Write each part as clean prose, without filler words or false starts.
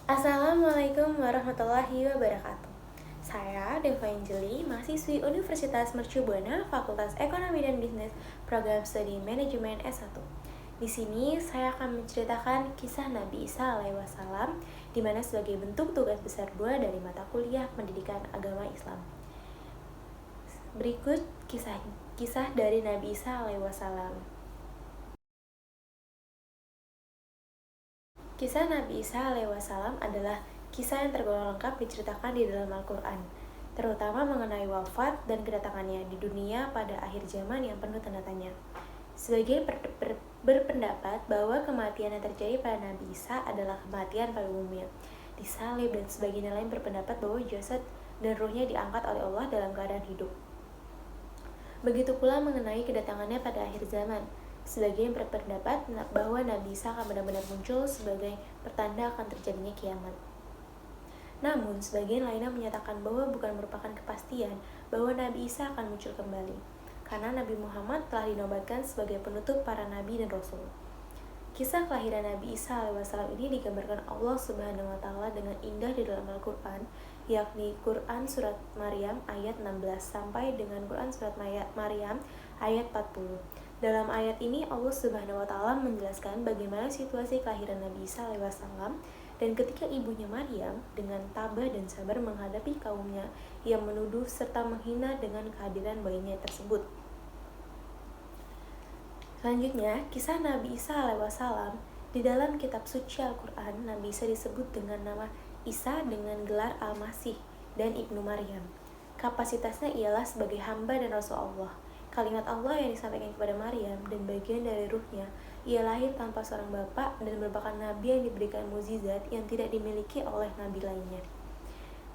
Assalamualaikum warahmatullahi wabarakatuh. Saya Deva Anjeli, mahasiswi Universitas Mercu Buana, Fakultas Ekonomi dan Bisnis, Program Studi Manajemen S1. Di sini saya akan menceritakan kisah Nabi Isa alaihi wassalam, di mana sebagai bentuk tugas besar 2 dari mata kuliah Pendidikan Agama Islam. Berikut kisah dari Nabi Isa alaihi wassalam. Kisah Nabi Isa alaihi wassalam adalah kisah yang tergolong lengkap diceritakan di dalam Al-Quran, terutama mengenai wafat dan kedatangannya di dunia pada akhir zaman yang penuh tanda tanya. Sebagian berpendapat bahwa kematian yang terjadi pada Nabi Isa adalah kematian pada umumnya, disalib, dan sebagian lain berpendapat bahwa jasad dan ruhnya diangkat oleh Allah dalam keadaan hidup. Begitu pula mengenai kedatangannya pada akhir zaman. Sebagian berpendapat bahwa Nabi Isa akan benar-benar muncul sebagai pertanda akan terjadinya kiamat. Namun, sebagian lainnya menyatakan bahwa bukan merupakan kepastian bahwa Nabi Isa akan muncul kembali, karena Nabi Muhammad telah dinobatkan sebagai penutup para nabi dan rasul. Kisah kelahiran Nabi Isa alaihissalam ini digambarkan Allah Subhanahu wa taala dengan indah di dalam Al-Qur'an, yakni Quran surat Maryam ayat 16 sampai dengan Quran surat Maryam ayat 40. Dalam ayat ini Allah Subhanahu wa taala menjelaskan bagaimana situasi kelahiran Nabi Isa alaihissalam dan ketika ibunya Maryam dengan tabah dan sabar menghadapi kaumnya yang menuduh serta menghina dengan kehadiran bayinya tersebut. Selanjutnya, kisah Nabi Isa alaihissalam. Di dalam kitab suci Al-Quran, Nabi Isa disebut dengan nama Isa dengan gelar Al-Masih dan Ibnu Maryam. Kapasitasnya ialah sebagai hamba dan Rasul Allah. Kalimat Allah yang disampaikan kepada Maryam dan bagian dari ruhnya, ia lahir tanpa seorang bapak dan merupakan nabi yang diberikan mukjizat yang tidak dimiliki oleh nabi lainnya.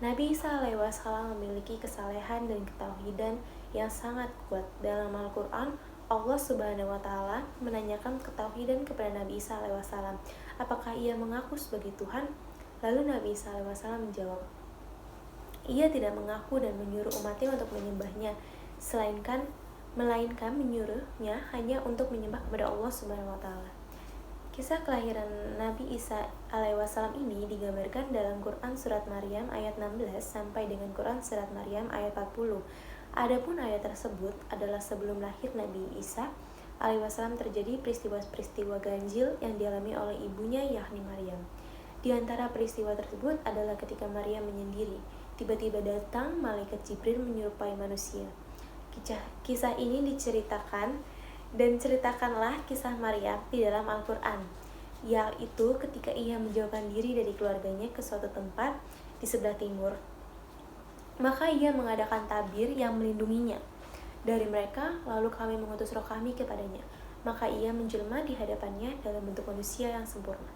Nabi Isa alaihi wassalam memiliki kesalehan dan ketauhidan yang sangat kuat. Dalam Al-Quran, Allah Subhanahu wa taala menanyakan ketauhidan kepada Nabi Isa alaihi wassalam, apakah ia mengaku sebagai Tuhan? Lalu Nabi Isa alaihi wassalam menjawab, ia tidak mengaku dan menyuruh umatnya untuk menyembahnya, melainkan menyuruhnya hanya untuk menyembah kepada Allah Subhanahu wa taala. Kisah kelahiran Nabi Isa alaihi wassalam ini digambarkan dalam Quran surat Maryam ayat 16 sampai dengan Quran surat Maryam ayat 40. Adapun ayat tersebut adalah sebelum lahir Nabi Isa alaihi wassalam terjadi peristiwa-peristiwa ganjil yang dialami oleh ibunya yakni Maryam. Di antara peristiwa tersebut adalah ketika Maryam menyendiri, tiba-tiba datang malaikat Jibril menyerupai manusia. Kisah ini diceritakan dan ceritakanlah kisah Maryam di dalam Al-Quran, yaitu ketika ia menjauhkan diri dari keluarganya ke suatu tempat di sebelah timur. Maka ia mengadakan tabir yang melindunginya dari mereka, lalu kami mengutus roh kami kepadanya. Maka ia menjelma di hadapannya dalam bentuk manusia yang sempurna.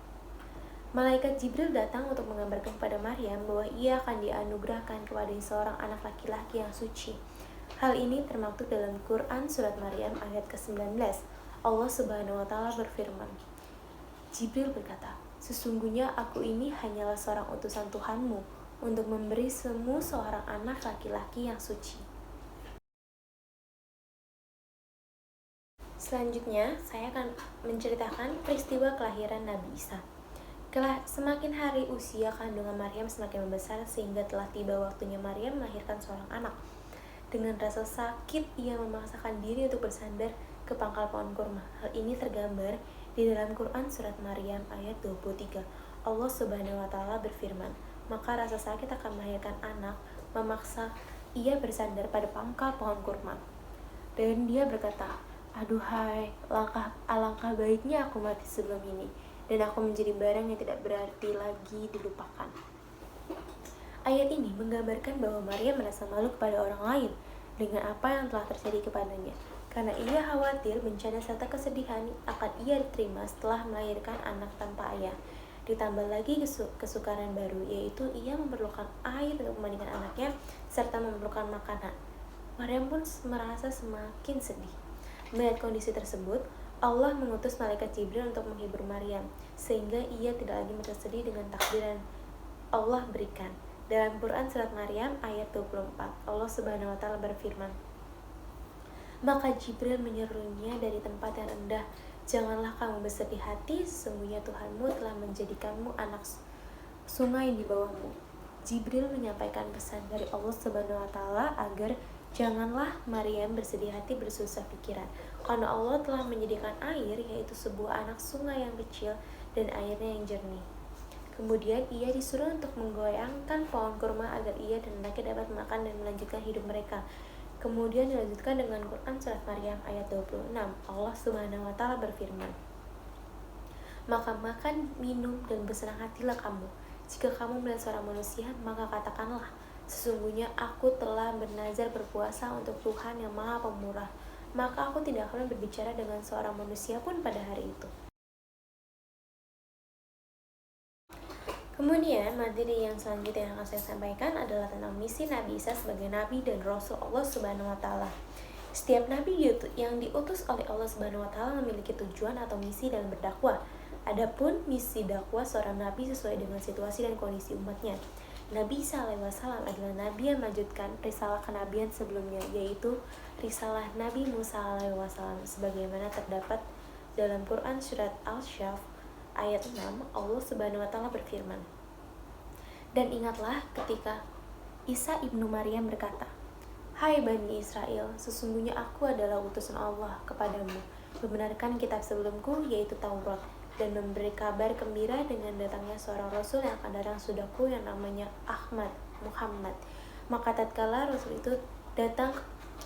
Malaikat Jibril datang untuk mengabarkan kepada Maryam bahwa ia akan dianugerahkan kepada seorang anak laki-laki yang suci. Hal ini termaktub dalam Quran surat Maryam ayat ke-19. Allah Subhanahu wa taala berfirman, Jibril berkata, sesungguhnya aku ini hanyalah seorang utusan Tuhanmu untuk memberimu seorang anak laki-laki yang suci. Selanjutnya, saya akan menceritakan peristiwa kelahiran Nabi Isa. Semakin hari usia kandungan Maryam semakin membesar sehingga telah tiba waktunya Maryam melahirkan seorang anak. Dengan rasa sakit, ia memaksakan diri untuk bersandar ke pangkal pohon kurma. Hal ini tergambar di dalam Quran surat Maryam ayat 23. Allah Subhanahu wa taala berfirman, maka rasa sakit akan melahirkan anak memaksa ia bersandar pada pangkal pohon kurma. Dan dia berkata, aduhai, alangkah baiknya aku mati sebelum ini, dan aku menjadi barang yang tidak berarti lagi dilupakan. Ayat ini menggambarkan bahwa Maryam merasa malu kepada orang lain dengan apa yang telah terjadi kepadanya, karena ia khawatir bencana serta kesedihan akan ia terima setelah melahirkan anak tanpa ayah. Ditambah lagi kesukaran baru, yaitu ia memerlukan air untuk memandikan anaknya serta memerlukan makanan. Maryam pun merasa semakin sedih. Melihat kondisi tersebut, Allah mengutus malaikat Jibril untuk menghibur Maryam, sehingga ia tidak lagi merasa sedih dengan takdir yang Allah berikan. Dalam Quran surat Maryam ayat 24, Allah Subhanahu wa taala berfirman, maka Jibril menyerunya dari tempat yang rendah, janganlah kamu bersedih hati, sesungguhnya Tuhanmu telah menjadikanmu anak sungai di bawahmu. Jibril menyampaikan pesan dari Allah Subhanahu wa taala agar janganlah Maryam bersedih hati bersusah pikiran, karena Allah telah menyediakan air, yaitu sebuah anak sungai yang kecil dan airnya yang jernih. Kemudian ia disuruh untuk menggoyangkan pohon kurma agar ia dan anaknya dapat makan dan melanjutkan hidup mereka. Kemudian dilanjutkan dengan Quran Surat Maryam ayat 26. Allah Subhanahu wa taala berfirman, "Maka makan, minum, dan bersenang hatilah kamu. Jika kamu melihat seorang manusia, maka katakanlah, sesungguhnya aku telah bernazar berpuasa untuk Tuhan yang Maha Pemurah. Maka aku tidak akan berbicara dengan seorang manusia pun pada hari itu." Kemudian, materi yang selanjutnya yang akan saya sampaikan adalah tentang misi Nabi Isa sebagai Nabi dan Rasul Allah Subhanahu wa taala. Setiap nabi yang diutus oleh Allah Subhanahu wa taala memiliki tujuan atau misi dalam berdakwah. Adapun misi dakwah seorang nabi sesuai dengan situasi dan kondisi umatnya. Nabi Isa alaihissalam adalah nabi yang melanjutkan risalah kenabian sebelumnya, yaitu risalah Nabi Musa alaihissalam sebagaimana terdapat dalam Quran Surat Al-Shaf ayat 6. Allah Subhanahu wa taala berfirman, "Dan ingatlah ketika Isa ibnu Maryam berkata, 'Hai Bani Israel, sesungguhnya aku adalah utusan Allah kepadamu, membenarkan kitab sebelumku yaitu Taurat, dan memberi kabar gembira dengan datangnya seorang Rasul yang akan datang sudahku yang namanya Muhammad. Maka tatkala Rasul itu datang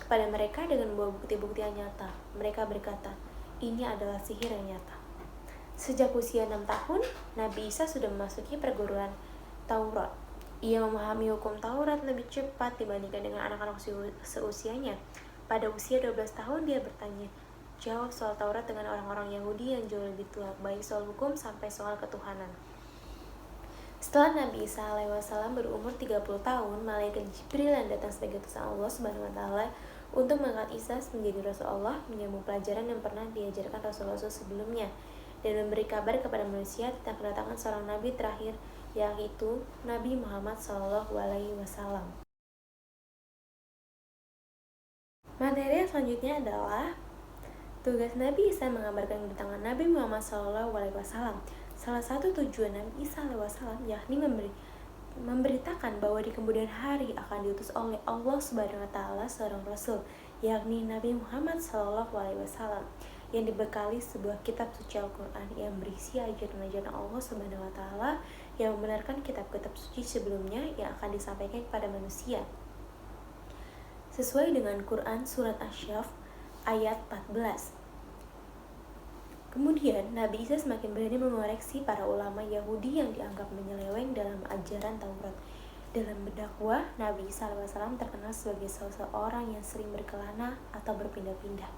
kepada mereka dengan membawa bukti-bukti yang nyata, mereka berkata, ini adalah sihir yang nyata.' Sejak usia 6 tahun, Nabi Isa sudah memasuki perguruan Taurat. Ia memahami hukum Taurat lebih cepat dibandingkan dengan anak-anak seusianya. Pada usia 12 tahun, dia bertanya jawab soal Taurat dengan orang-orang Yahudi yang jauh lebih tua, baik soal hukum sampai soal ketuhanan. Setelah Nabi Isa alaihissalam berumur 30 tahun, malaikat Jibril yang datang sebagai utusan Allah Subhanahu wa taala untuk mengangkat Isa menjadi Rasul Allah, menyambung pelajaran yang pernah diajarkan Rasul-Rasul sebelumnya, dan memberi kabar kepada manusia tentang kedatangan seorang nabi terakhir, yaitu Nabi Muhammad SAW. Materi selanjutnya adalah tugas Nabi Isa mengabarkan kedatangan Nabi Muhammad SAW. Salah satu tujuan Nabi Isa SAW yakni memberitakan bahwa di kemudian hari akan diutus oleh Allah Subhanahu wa taala seorang rasul, yakni Nabi Muhammad SAW, yang dibekali sebuah kitab suci Al-Quran yang berisi ajaran-ajaran Allah Subhanahu wa taala yang membenarkan kitab-kitab suci sebelumnya yang akan disampaikan kepada manusia. Sesuai dengan Quran Surat Asy-Syaf ayat 14. Kemudian, Nabi Isa semakin berani mengoreksi para ulama Yahudi yang dianggap menyeleweng dalam ajaran Taurat. Dalam berdakwah, Nabi Isa alaihissalam terkenal sebagai seseorang yang sering berkelana atau berpindah-pindah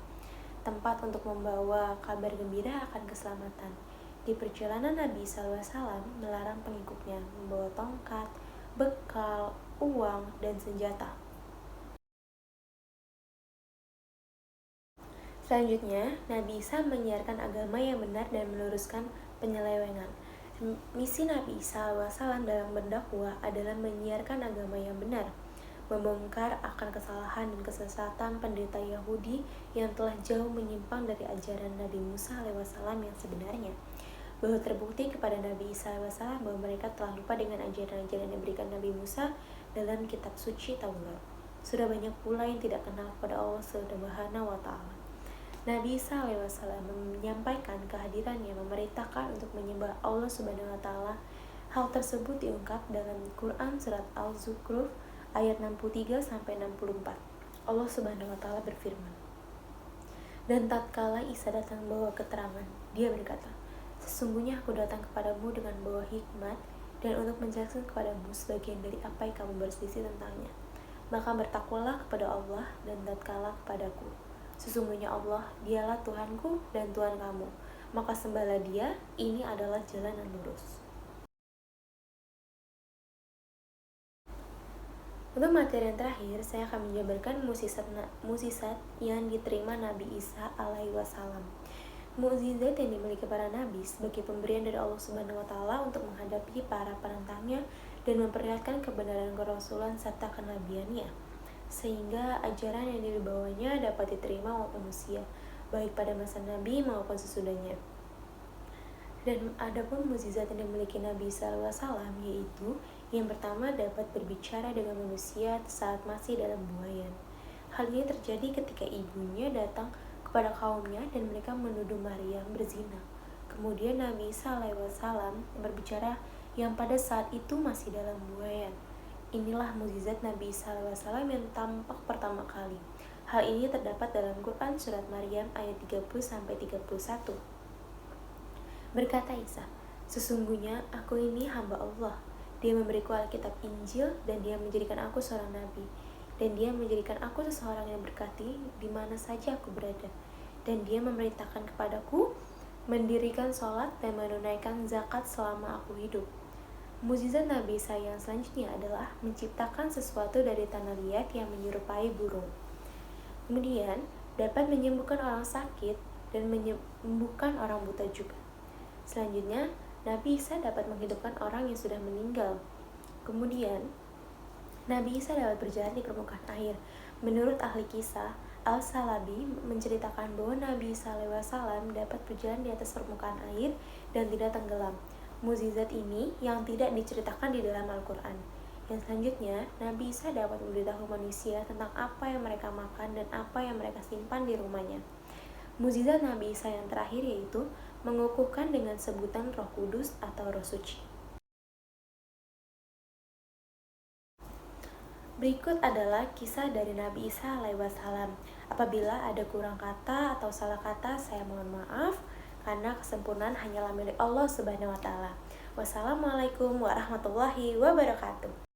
tempat untuk membawa kabar gembira akan keselamatan. Di perjalanan, Nabi Isa alaihissalam melarang pengikutnya membawa tongkat, bekal, uang, dan senjata. Selanjutnya, Nabi Isa menyiarkan agama yang benar dan meluruskan penyelewengan. Misi Nabi Isa alaihissalam dalam berdakwah adalah menyiarkan agama yang benar, membongkar akan kesalahan dan kesesatan pendeta Yahudi yang telah jauh menyimpang dari ajaran Nabi Musa alaihissalam yang sebenarnya, bahwa terbukti kepada Nabi Isa alaihissalam bahwa mereka telah lupa dengan ajaran-ajaran yang diberikan Nabi Musa dalam kitab suci Taurat. Sudah banyak pula yang tidak kenal kepada Allah Subhanahu wa taala. Nabi Isa alaihissalam menyampaikan kehadirannya, memerintahkan untuk menyembah Allah Subhanahu wa taala. Hal tersebut diungkap dalam Quran Surat Al-Zukhruf ayat 63-64. Allah Subhanahu wa taala berfirman, "Dan tatkala Isa datang membawa keterangan, dia berkata, sesungguhnya aku datang kepadamu dengan membawa hikmat dan untuk menjelaskan kepadamu sebagian dari apa yang kamu berselisih tentangnya. Maka bertakwalah kepada Allah dan taatlah kepadaku. Sesungguhnya Allah, dialah Tuhanku dan Tuhan kamu. Maka sembahlah dia, ini adalah jalan yang lurus." Untuk materi yang terakhir, saya akan menjabarkan mukjizat yang diterima Nabi Isa alaihi wasallam. Mukjizat yang dimiliki para nabi sebagai pemberian dari Allah Subhanahu wa taala untuk menghadapi para penentangnya dan memperlihatkan kebenaran kerasulan serta kenabiannya, sehingga ajaran yang dibawanya dapat diterima oleh manusia, baik pada masa Nabi maupun sesudahnya. Dan adapun mukjizat yang dimiliki Nabi Isa SAW yaitu yang pertama dapat berbicara dengan manusia saat masih dalam buayan. Hal ini terjadi ketika ibunya datang kepada kaumnya dan mereka menuduh Maryam berzina. Kemudian Nabi Isa SAW berbicara yang pada saat itu masih dalam buayan. Inilah mukjizat Nabi Isa SAW yang tampak pertama kali. Hal ini terdapat dalam Quran Surat Maryam ayat 30-31. Berkata Isa, "Sesungguhnya aku ini hamba Allah. Dia memberiku Alkitab Injil dan dia menjadikan aku seorang nabi. Dan dia menjadikan aku seseorang yang berkati di mana saja aku berada. Dan dia memerintahkan kepadaku mendirikan sholat dan menunaikan zakat selama aku hidup." Mukjizat Nabi Isa yang selanjutnya adalah menciptakan sesuatu dari tanah liat yang menyerupai burung. Kemudian, dapat menyembuhkan orang sakit dan menyembuhkan orang buta juga. Selanjutnya, Nabi Isa dapat menghidupkan orang yang sudah meninggal. Kemudian, Nabi Isa dapat berjalan di permukaan air. Menurut ahli kisah, Al-Salabi menceritakan bahwa Nabi Isa SAW dapat berjalan di atas permukaan air dan tidak tenggelam. Mukjizat ini yang tidak diceritakan di dalam Al-Quran. Yang selanjutnya, Nabi Isa dapat memberitahu manusia tentang apa yang mereka makan dan apa yang mereka simpan di rumahnya. Mukjizat Nabi Isa yang terakhir yaitu mengukuhkan dengan sebutan Roh Kudus atau Roh Suci. Berikut adalah kisah dari Nabi Isa alaihissalam. Apabila ada kurang kata atau salah kata, saya mohon maaf karena kesempurnaan hanyalah milik Allah Subhanahu wa taala. Wassalamualaikum warahmatullahi wabarakatuh.